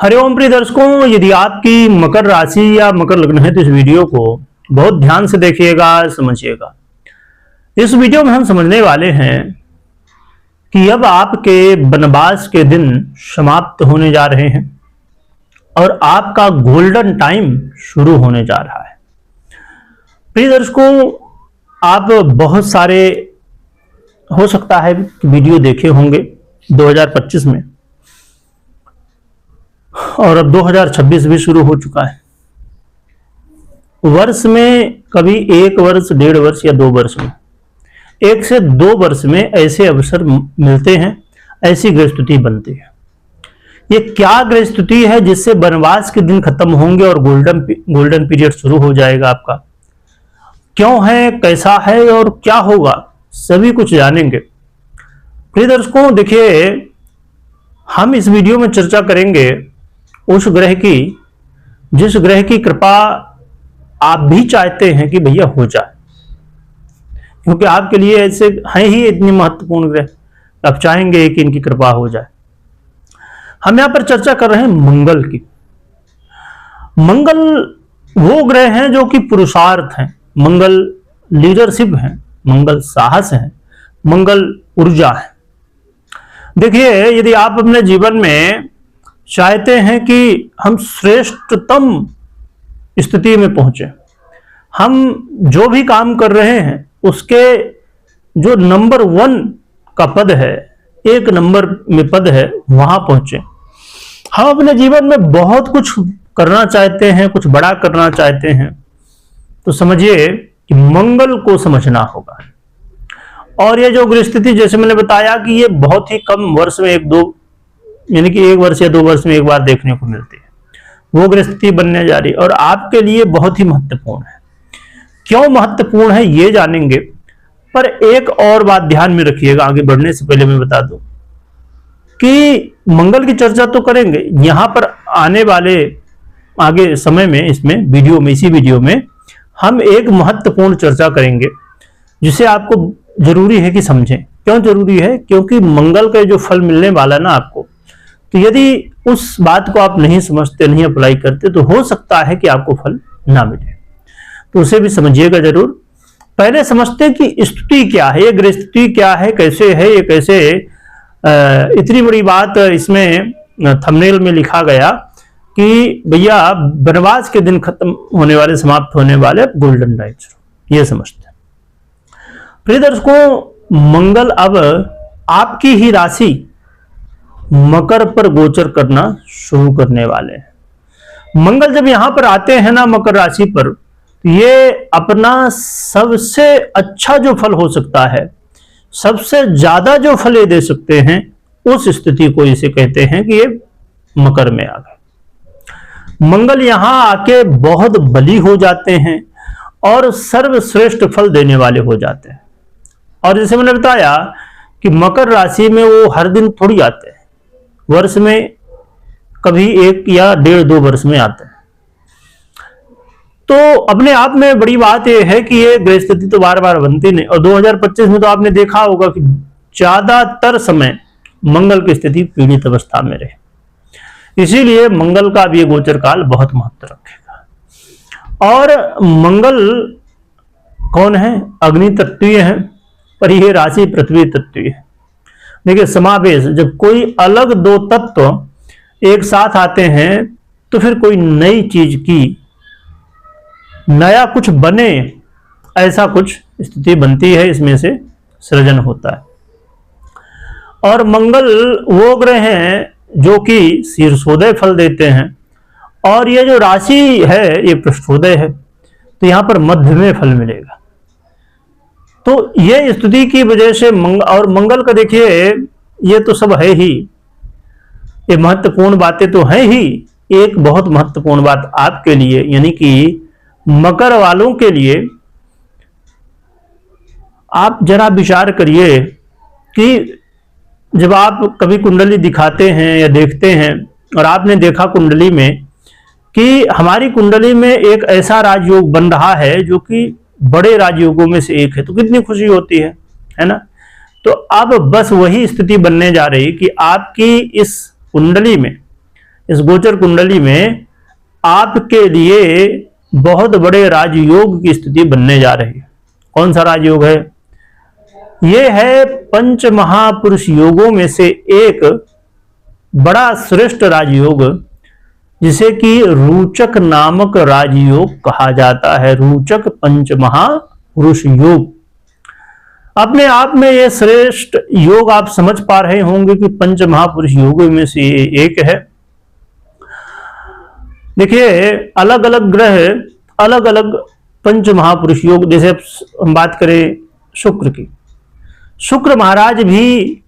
हरिओम प्रिय दर्शकों, यदि आपकी मकर राशि या मकर लग्न है तो इस वीडियो को बहुत ध्यान से देखिएगा, समझिएगा। इस वीडियो में हम समझने वाले हैं कि अब आपके वनवास के दिन समाप्त होने जा रहे हैं और आपका गोल्डन टाइम शुरू होने जा रहा है। प्रिय दर्शकों, आप बहुत सारे हो सकता है वीडियो देखे होंगे 2025 में, और अब 2026 भी शुरू हो चुका है। वर्ष में कभी 1 वर्ष, 1.5 वर्ष या 2 वर्ष में, 1 से 2 वर्ष में ऐसे अवसर मिलते हैं, ऐसी ग्रह स्थिति बनती है। ये क्या ग्रह स्थिति है जिससे वनवास के दिन खत्म होंगे और गोल्डन पीरियड शुरू हो जाएगा आपका? क्यों है, कैसा है और क्या होगा, सभी कुछ जानेंगे। प्रिय दर्शकों, देखिए, हम इस वीडियो में चर्चा करेंगे उस ग्रह की जिस ग्रह की कृपा आप भी चाहते हैं कि भैया हो जाए, क्योंकि आपके लिए ऐसे हैं ही इतनी महत्वपूर्ण ग्रह, आप चाहेंगे कि इनकी कृपा हो जाए। हम यहां पर चर्चा कर रहे हैं मंगल की। मंगल वो ग्रह हैं जो कि पुरुषार्थ हैं, मंगल लीडरशिप है, मंगल साहस है, मंगल ऊर्जा है। देखिए, यदि आप अपने जीवन में चाहते हैं कि हम श्रेष्ठतम स्थिति में पहुंचे, हम जो भी काम कर रहे हैं उसके जो नंबर 1 का पद है, 1 नंबर में पद है, वहां पहुंचे। हम अपने जीवन में बहुत कुछ करना चाहते हैं, कुछ बड़ा करना चाहते हैं, तो समझिए कि मंगल को समझना होगा। और ये जो ग्रह स्थिति, जैसे मैंने बताया कि ये बहुत ही कम वर्ष में 1-2, यानी कि 1 वर्ष या 2 वर्ष में एक बार देखने को मिलती है, वो ग्रह स्थिति बनने जा रही है और आपके लिए बहुत ही महत्वपूर्ण है। क्यों महत्वपूर्ण है ये जानेंगे, पर एक और बात ध्यान में रखिएगा। आगे बढ़ने से पहले मैं बता दूं कि मंगल की चर्चा तो करेंगे यहां पर आने वाले आगे समय में, इसमें वीडियो में, इसी वीडियो में हम एक महत्वपूर्ण चर्चा करेंगे जिसे आपको जरूरी है कि समझें। क्यों जरूरी है? क्योंकि मंगल का जो फल मिलने वाला ना आपको, तो यदि उस बात को आप नहीं समझते, नहीं अप्लाई करते, तो हो सकता है कि आपको फल ना मिले, तो उसे भी समझिएगा जरूर। पहले समझते हैं कि स्थिति क्या है, ये ग्रह स्थिति क्या है, कैसे है, ये कैसे इतनी बड़ी बात इसमें थंबनेल में लिखा गया कि भैया वनवास के दिन खत्म होने वाले, समाप्त होने वाले गोल्डन टाइम, ये समझते हैं। प्रिय दर्शकों, मंगल अब आपकी ही राशि मकर पर गोचर करना शुरू करने वाले हैं। मंगल जब यहां पर आते हैं ना मकर राशि पर, ये अपना सबसे अच्छा जो फल हो सकता है, सबसे ज्यादा जो फल ये दे सकते हैं, उस स्थिति को इसे कहते हैं कि ये मकर में आ गए। मंगल यहां आके बहुत बली हो जाते हैं और सर्वश्रेष्ठ फल देने वाले हो जाते हैं। और जैसे मैंने बताया कि मकर राशि में वो हर दिन थोड़ी आते हैं, वर्ष में कभी 1 या 1.5-2 वर्ष में आते हैं। तो अपने आप में बड़ी बात यह है कि ये ग्रह स्थिति तो बार बार बनती नहीं, और 2025 में तो आपने देखा होगा कि ज्यादातर समय मंगल की स्थिति पीड़ित अवस्था में रहे। इसीलिए मंगल का भी गोचर काल बहुत महत्व रखेगा। और मंगल कौन है? अग्नि तत्वीय है, पर यह राशि पृथ्वी तत्वीय है। देखिए, समावेश, जब कोई अलग 2 तत्व एक साथ आते हैं तो फिर कोई नई चीज की, नया कुछ बने, ऐसा कुछ स्थिति बनती है, इसमें से सृजन होता है। और मंगल वो ग्रह हैं जो कि शीर्षोदय फल देते हैं, और ये जो राशि है ये पृष्ठोदय है, तो यहां पर मध्य में फल मिलेगा। तो ये स्थिति की वजह से मंगल का देखिए, ये तो सब है ही, ये महत्वपूर्ण बातें तो हैं ही। एक बहुत महत्वपूर्ण बात आपके लिए, यानी कि मकर वालों के लिए, आप जरा विचार करिए कि जब आप कभी कुंडली दिखाते हैं या देखते हैं, और आपने देखा कुंडली में कि हमारी कुंडली में एक ऐसा राजयोग बन रहा है जो कि बड़े राजयोगों में से एक है, तो कितनी खुशी होती है ना। तो अब बस वही स्थिति बनने जा रही कि आपकी इस कुंडली में इस गोचर कुंडली में आपके लिए बहुत बड़े राजयोग की स्थिति बनने जा रही है। कौन सा राजयोग है? ये है पंच महापुरुष योगों में से एक बड़ा श्रेष्ठ राजयोग, जिसे कि रोचक नामक राजयोग कहा जाता है। रोचक पंच महापुरुष योग अपने आप में ये श्रेष्ठ योग आप समझ पा रहे होंगे कि पंच महापुरुष योगों में से एक है। देखिए, अलग अलग ग्रह अलग अलग पंच महापुरुष योग, जैसे हम बात करें शुक्र की, शुक्र महाराज भी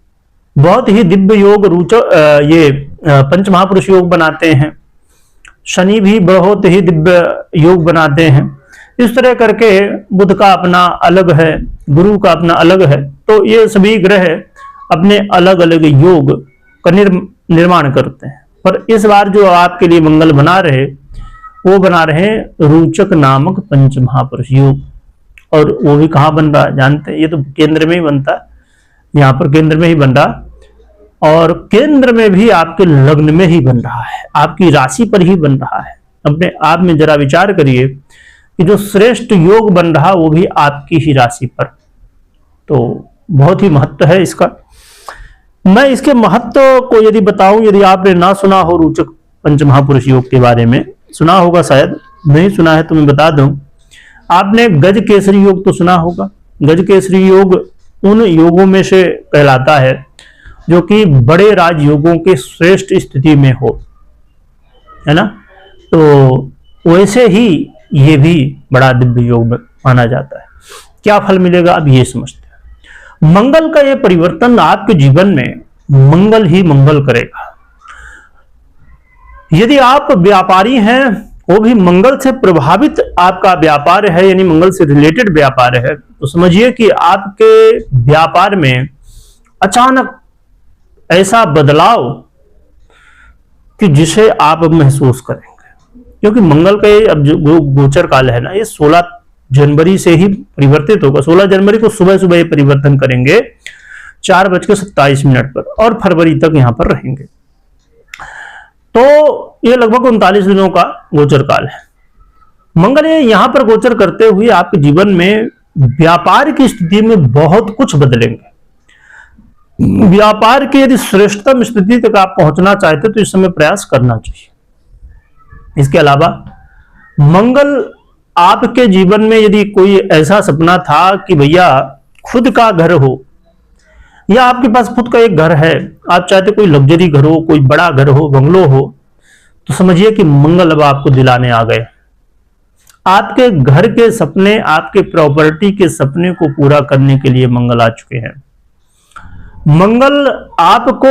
बहुत ही दिव्य योग ये पंच महापुरुष योग बनाते हैं। शनि भी बहुत ही दिव्य योग बनाते हैं। इस तरह करके बुध का अपना अलग है, गुरु का अपना अलग है। तो ये सभी ग्रह अपने अलग अलग योग का निर्माण करते हैं। पर इस बार जो आपके लिए मंगल बना रहे, वो बना रहे रोचक नामक पंच महापुरुष योग। और वो भी कहाँ बन रहा जानते हैं? ये तो केंद्र में ही बनता है, यहाँ पर केंद्र में ही बन रहा, और केंद्र में भी आपके लग्न में ही बन रहा है, आपकी राशि पर ही बन रहा है। अपने आप में जरा विचार करिए कि जो श्रेष्ठ योग बन रहा वो भी आपकी ही राशि पर। तो बहुत ही महत्व है इसका। मैं इसके महत्व को यदि बताऊं, यदि आपने ना सुना हो रोचक पंच महापुरुष योग के बारे में, सुना होगा शायद, नहीं सुना है तो मैं बता दूं। आपने गज केसरी योग तो सुना होगा। गज केसरी योग उन योगों में से कहलाता है जो कि बड़े राजयोगों के श्रेष्ठ स्थिति में हो, है ना। तो वैसे ही ये भी बड़ा दिव्य योग माना जाता है। क्या फल मिलेगा अब ये समझते हैं। मंगल का ये परिवर्तन आपके जीवन में मंगल ही मंगल करेगा। यदि आप व्यापारी हैं, वो भी मंगल से प्रभावित आपका व्यापार है, यानी मंगल से रिलेटेड व्यापार है, तो समझिए कि आपके व्यापार में अचानक ऐसा बदलाव कि जिसे आप अब महसूस करेंगे। क्योंकि मंगल का ये अब जो गोचर काल है ना, ये 16 जनवरी से ही परिवर्तित होगा। 16 जनवरी को सुबह सुबह ये परिवर्तन करेंगे 4:27 पर, और फरवरी तक यहां पर रहेंगे। तो ये लगभग 39 दिनों का गोचर काल है। मंगल ये यहां पर गोचर करते हुए आपके जीवन में व्यापार की स्थिति में बहुत कुछ बदलेंगे। व्यापार की यदि श्रेष्ठतम स्थिति तक आप पहुंचना चाहते तो इस समय प्रयास करना चाहिए। इसके अलावा मंगल आपके जीवन में यदि कोई ऐसा सपना था कि भैया खुद का घर हो, या आपके पास खुद का एक घर है, आप चाहते कोई लग्जरी घर हो, कोई बड़ा घर हो, बंगलो हो, तो समझिए कि मंगल अब आपको दिलाने आ गए। आपके घर के सपने, आपके प्रॉपर्टी के सपने को पूरा करने के लिए मंगल आ चुके हैं। मंगल आपको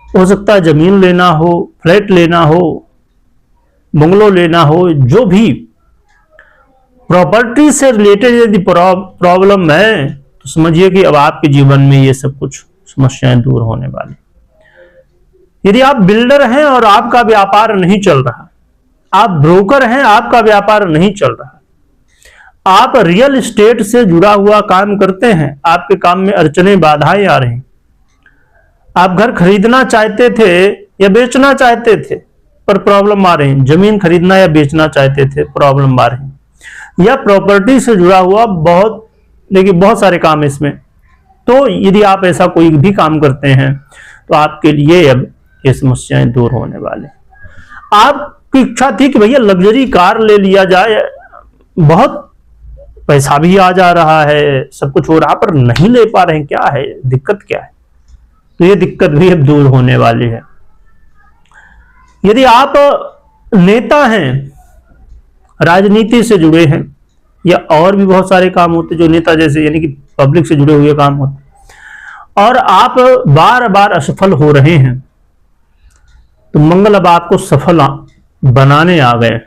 हो सकता है जमीन लेना हो, फ्लैट लेना हो, बंगलो लेना हो, जो भी प्रॉपर्टी से रिलेटेड यदि प्रॉब्लम है, तो समझिए कि अब आपके जीवन में ये सब कुछ समस्याएं दूर होने वाली। यदि आप बिल्डर हैं और आपका व्यापार नहीं चल रहा, आप ब्रोकर हैं, आपका व्यापार नहीं चल रहा, आप रियल एस्टेट से जुड़ा हुआ काम करते हैं, आपके काम में अड़चने बाधाएं आ रही, आप घर खरीदना चाहते थे या बेचना चाहते थे पर प्रॉब्लम आ रही, जमीन खरीदना या बेचना चाहते थे, प्रॉब्लम आ रही, या प्रॉपर्टी से जुड़ा हुआ बहुत सारे काम इसमें। तो यदि आप ऐसा कोई भी काम करते हैं तो आपके लिए अब ये समस्याएं दूर होने वाले। आपकी इच्छा थी कि भैया लग्जरी कार ले लिया जाए, बहुत पैसा भी आ जा रहा है, सब कुछ हो रहा, पर नहीं ले पा रहे हैं, क्या है दिक्कत, क्या है? तो ये दिक्कत भी अब दूर होने वाली है। यदि आप नेता हैं, राजनीति से जुड़े हैं, या और भी बहुत सारे काम होते जो नेता जैसे यानी कि पब्लिक से जुड़े हुए काम होते, और आप बार बार असफल हो रहे हैं, तो मंगल अब आपको सफल बनाने आ गए।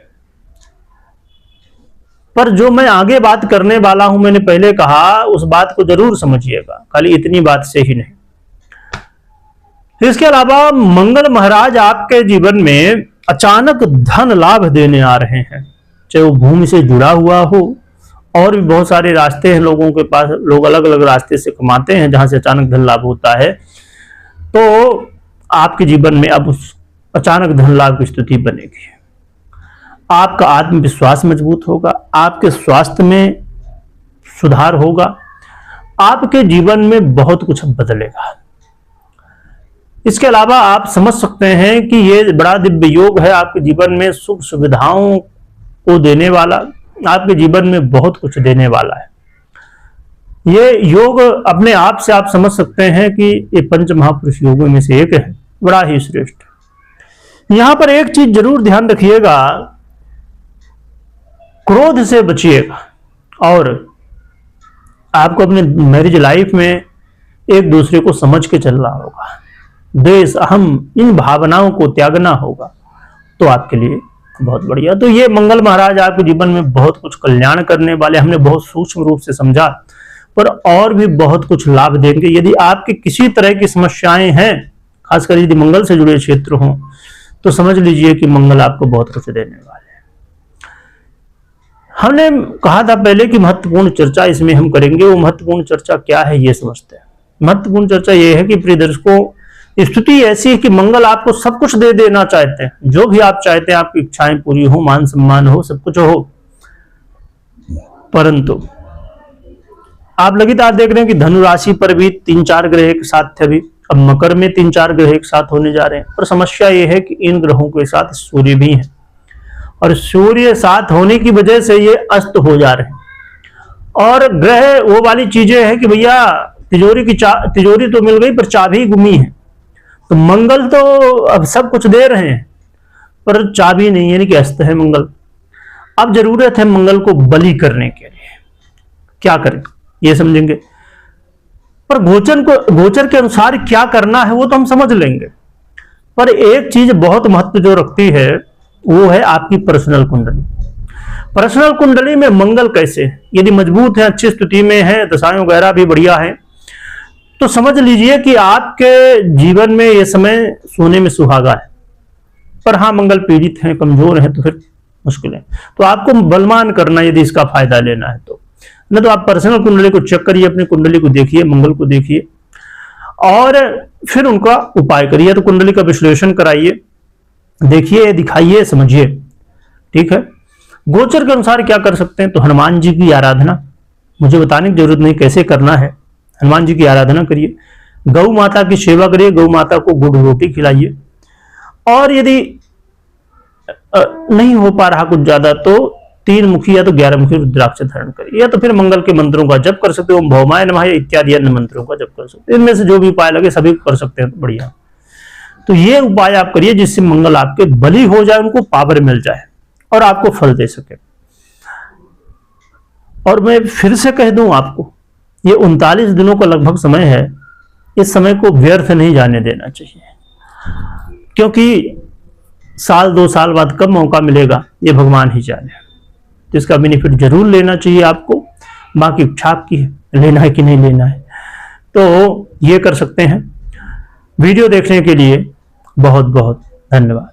पर जो मैं आगे बात करने वाला हूं, मैंने पहले कहा, उस बात को जरूर समझिएगा, खाली इतनी बात से ही नहीं। इसके अलावा मंगल महाराज आपके जीवन में अचानक धन लाभ देने आ रहे हैं, चाहे वो भूमि से जुड़ा हुआ हो, और भी बहुत सारे रास्ते हैं लोगों के पास, लोग अलग अलग रास्ते से कमाते हैं जहां से अचानक धन लाभ होता है। तो आपके जीवन में अब उस अचानक धन लाभ की स्थिति बनेगी। आपका आत्मविश्वास मजबूत होगा, आपके स्वास्थ्य में सुधार होगा, आपके जीवन में बहुत कुछ बदलेगा। इसके अलावा आप समझ सकते हैं कि ये बड़ा दिव्य योग है, आपके जीवन में सुख सुविधाओं को देने वाला, आपके जीवन में बहुत कुछ देने वाला है। ये योग अपने आप से आप समझ सकते हैं कि ये पंच महापुरुष योगों में से एक है, बड़ा ही श्रेष्ठ। यहां पर एक चीज जरूर ध्यान रखिएगा, क्रोध से बचिएगा और आपको अपने मैरिज लाइफ में एक दूसरे को समझ के चलना होगा। द्वेष, अहम, इन भावनाओं को त्यागना होगा, तो आपके लिए बहुत बढ़िया। तो ये मंगल महाराज आपके जीवन में बहुत कुछ कल्याण करने वाले, हमने बहुत सूक्ष्म रूप से समझा, पर और भी बहुत कुछ लाभ देंगे। यदि आपकी किसी तरह की समस्याएं हैं, खासकर यदि मंगल से जुड़े क्षेत्र हों, तो समझ लीजिए कि मंगल आपको बहुत कुछ देने वाले हैं। हमने कहा था पहले कि महत्वपूर्ण चर्चा इसमें हम करेंगे। वो महत्वपूर्ण चर्चा क्या है ये समझते हैं। महत्वपूर्ण चर्चा ये है कि प्रिय दर्शकों, स्थिति ऐसी है कि मंगल आपको सब कुछ दे देना चाहते हैं, जो भी आप चाहते हैं, आपकी इच्छाएं पूरी हो, मान सम्मान हो, सब कुछ हो, परंतु आप लगातार देख रहे हैं कि धनु राशि पर भी 3-4 ग्रह एक साथ थे, अभी अब मकर में 3-4 ग्रह एक साथ होने जा रहे हैं। पर समस्या यह है कि इन ग्रहों के साथ सूर्य भी है, और सूर्य साथ होने की वजह से ये अस्त हो जा रहे हैं। और ग्रह वो वाली चीजें हैं कि भैया तिजोरी तो मिल गई पर चाबी गुमी है। तो मंगल तो अब सब कुछ दे रहे हैं पर चाबी नहीं, यानी कि अस्त है मंगल। अब जरूरत है मंगल को बलि करने के लिए। क्या करें ये समझेंगे, पर गोचर के अनुसार क्या करना है वो तो हम समझ लेंगे। पर एक चीज बहुत महत्व जो रखती है वो है आपकी पर्सनल कुंडली। पर्सनल कुंडली में मंगल कैसे है, यदि मजबूत है, अच्छी स्थिति में है, दशाएं वगैरह भी बढ़िया है, तो समझ लीजिए कि आपके जीवन में यह समय सोने में सुहागा है। पर हाँ, मंगल पीड़ित है, कमजोर है, तो फिर मुश्किल है। तो आपको बलवान करना यदि इसका फायदा लेना है तो, न तो आप पर्सनल कुंडली को चेक करिए, अपनी कुंडली को देखिए, मंगल को देखिए और फिर उनका उपाय करिए। तो कुंडली का विश्लेषण कराइए, देखिए, दिखाइए, समझिए। ठीक है। गोचर के अनुसार क्या कर सकते हैं, तो हनुमान जी की आराधना, मुझे बताने की जरूरत नहीं कैसे करना है। हनुमान जी की आराधना करिए, गौ माता की सेवा करिए, गौ माता को गुड़ रोटी खिलाइए। और यदि नहीं हो पा रहा कुछ ज्यादा तो 3 मुखी या तो 11 मुखी रुद्राक्ष धारण करिए, या तो फिर मंगल के मंत्रों का जप कर सकते हो, ओम भौमाय नमः इत्यादि अन्य मंत्रों का जप कर सकते हो। इनमें से जो भी उपाय लगे सभी कर सकते हैं, तो बढ़िया। तो ये उपाय आप करिए जिससे मंगल आपके बलि हो जाए, उनको पावर मिल जाए और आपको फल दे सके। और मैं फिर से कह दूं आपको, ये 39 दिनों का लगभग समय है, इस समय को व्यर्थ नहीं जाने देना चाहिए, क्योंकि साल 2 साल बाद कब मौका मिलेगा ये भगवान ही जाने। तो इसका बेनिफिट जरूर लेना चाहिए आपको, बाकी इच्छा आपकी है, लेना है कि नहीं लेना है। तो ये कर सकते हैं। वीडियो देखने के लिए बहुत बहुत धन्यवाद।